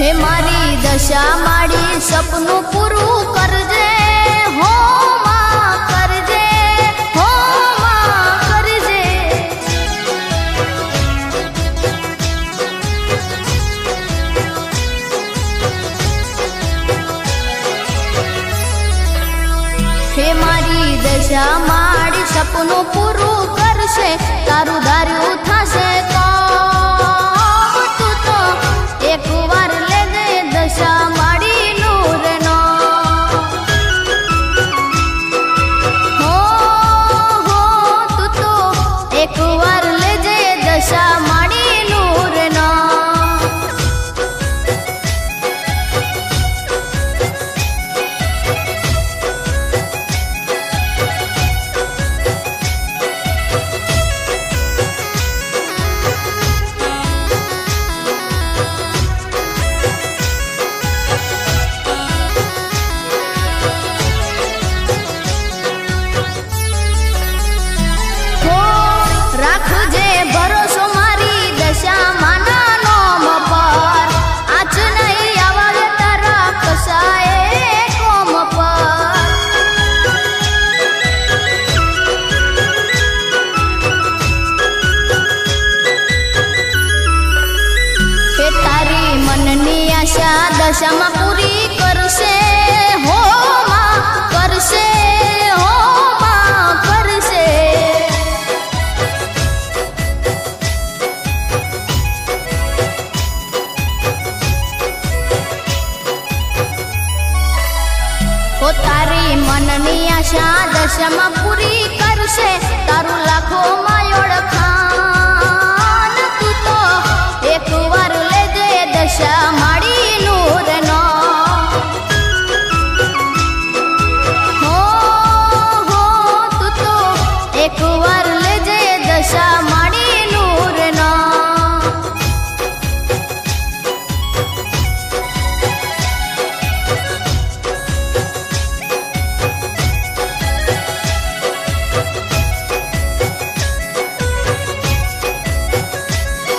हे मारी दशा माड़ी सपनों पूरू करजे हो मां करजे हो मां करजे। हे मारी दशा माड़ी सपनों पूरू करशे तारू धार्यु थाशे दशा में पूरी करशे हो मां करशे हो मां करशे। हो तारी मननी आशा दशा में पूरी करशे तारू लाखों मां ओळखा